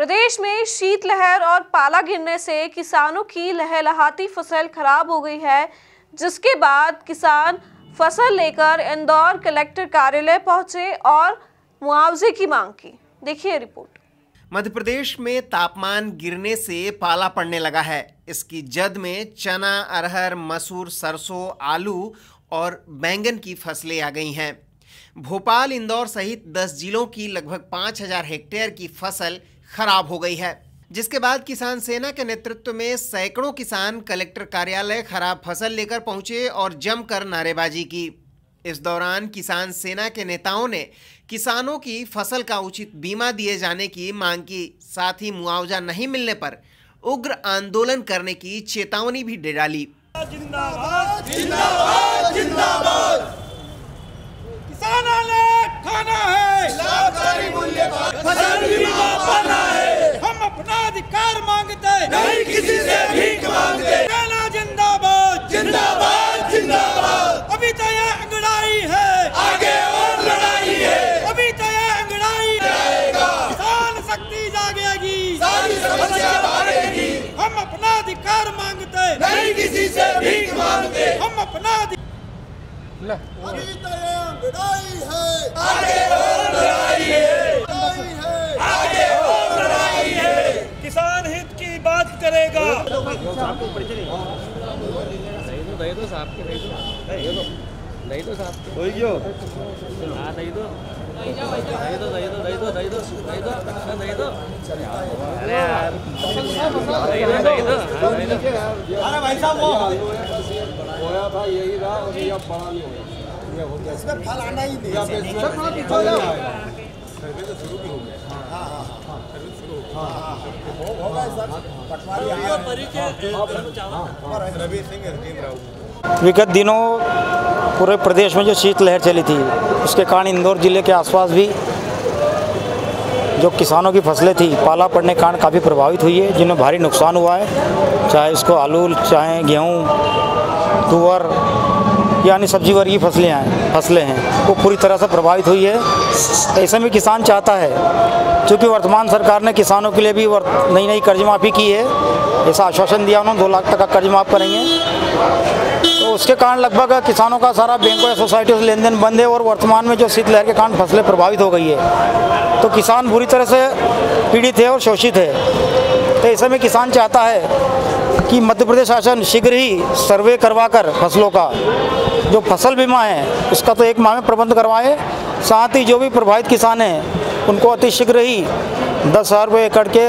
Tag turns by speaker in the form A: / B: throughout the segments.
A: प्रदेश में शीतलहर और पाला गिरने से किसानों की लहलहाती फसल खराब हो गई है, जिसके बाद किसान फसल लेकर इंदौर कलेक्टर कार्यालय पहुंचे और मुआवजे की मांग की। देखिए रिपोर्ट।
B: मध्य प्रदेश में तापमान गिरने से पाला पड़ने लगा है। इसकी जद में चना, अरहर, मसूर, सरसों, आलू और बैंगन की फसलें आ गई हैं। भोपाल, इंदौर सहित 10 जिलों की लगभग 5000 हेक्टेयर की फसल खराब हो गई है, जिसके बाद किसान सेना के नेतृत्व में सैकड़ों किसान कलेक्टर कार्यालय खराब फसल लेकर पहुंचे और जमकर नारेबाजी की। इस दौरान किसान सेना के नेताओं ने किसानों की फसल का उचित बीमा दिए जाने की मांग की, साथ ही मुआवजा नहीं मिलने पर उग्र आंदोलन करने की चेतावनी भी दे डाली।
C: जिंदाबाद जिंदाबाद जिंदाबाद। किसानों ने खाना है लाभकारी मूल्य पर फसल बीमा पाना है। हम अपना अधिकार मांगते नहीं किसी से भीख मांगते। सेना जिंदाबाद जिंदाबाद जिंदाबाद। अभी तो ये अंगड़ाई है, आगे और लड़ाई है। अभी तो ये अंगड़ाई जाएगा, किसान शक्ति जागेगी, सारी समस्या हारेगी। हम अपना अधिकार मांगते नहीं किसी से भीख मांगते। हम अपना अभी तो ये लड़ाई है, आगे और लड़ाई है, आगे और लड़ाई है। किसान हित की बात करेगा। अरे भाई साहब होया था यही रहा और ये अब बड़ा नहीं होगा। इसमें फल आना ही नहीं। सर्वे तो शुरू भी हो गया। हाँ सर्वे शुरू हो गया सर। पटवारी रवि सिंह हरदीप राव।
D: विगत दिनों पूरे प्रदेश में जो शीतलहर चली थी, उसके कारण इंदौर जिले के आसपास भी जो किसानों की फसलें थी पाला पड़ने के कारण काफ़ी प्रभावित हुई है, जिनमें भारी नुकसान हुआ है। चाहे इसको आलू, चाहे गेहूँ, तुअर यानी सब्जी वर्गीय फसलें हैं, वो पूरी तरह से प्रभावित हुई है। ऐसे में किसान चाहता है, क्योंकि वर्तमान सरकार ने किसानों के लिए भी नई कर्ज माफ़ी की है, ऐसा आश्वासन दिया उन्होंने 2 लाख तक का कर्ज माफ़ करेंगे। तो उसके कारण लगभग किसानों का सारा बैंकों या सोसाइटियों से लेन देन बंद है और वर्तमान में जो शीतलहर के कारण फसलें प्रभावित हो गई है, तो किसान बुरी तरह से पीड़ित है और शोषित है। तो ऐसे में किसान चाहता है कि मध्य प्रदेश शासन शीघ्र ही सर्वे करवाकर फसलों का जो फसल बीमा है उसका तो 1 माह में प्रबंध करवाए, साथ ही जो भी प्रभावित किसान हैं उनको अतिशीघ्र ही 10,000 रुपये एकड़ के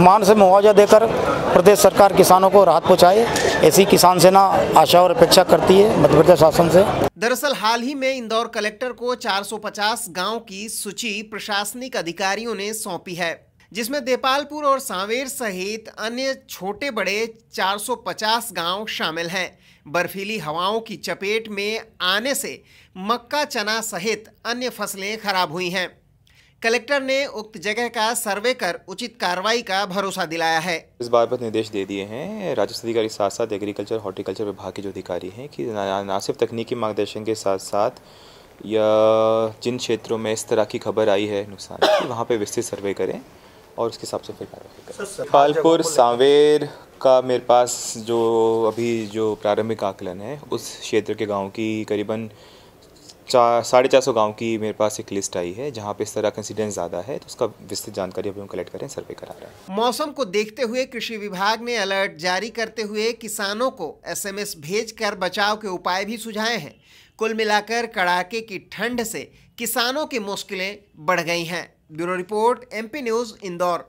D: मान से मुआवजा देकर प्रदेश सरकार किसानों को राहत पहुंचाए। ऐसी किसान सेना आशा और अपेक्षा करती है मध्य प्रदेश शासन से।
B: दरअसल हाल ही में इंदौर कलेक्टर को 450 गांव की सूची प्रशासनिक अधिकारियों ने सौंपी है, जिसमें देपालपुर और सांवेर सहित अन्य छोटे बड़े 450 गांव शामिल हैं। बर्फीली हवाओं की चपेट में आने से मक्का, चना सहित अन्य फसलें खराब हुई हैं। कलेक्टर ने उक्त जगह का सर्वे कर उचित कार्रवाई का भरोसा दिलाया है।
E: इस बार पर निर्देश दे दिए हैं राजस्व अधिकारी साथ साथ एग्रीकल्चर हॉर्टिकल्चर विभाग के जो अधिकारी हैं कि न सिर्फ तकनीकी मार्गदर्शन के साथ साथ या जिन क्षेत्रों में इस तरह की खबर आई है नुकसान की, वहाँ पे विस्तृत सर्वे करें और उसके हिसाब से फिर कार्रवाई करें। देपालपुर, सांवेर का मेरे पास जो प्रारंभिक आकलन है, उस क्षेत्र के गाँव की करीबन 450 गाँव की मेरे पास एक लिस्ट आई है, जहाँ पे इस तरह का इंसिडेंस ज़्यादा है, तो उसका विस्तृत जानकारी अभी हम कलेक्ट करें, सर्वे करा रहे हैं।
B: मौसम को देखते हुए कृषि विभाग ने अलर्ट जारी करते हुए किसानों को SMS भेजकर बचाव के उपाय भी सुझाए हैं। कुल मिलाकर कड़ाके की ठंड से किसानों की मुश्किलें बढ़ गई हैं। Bureau report, MP news, Indore.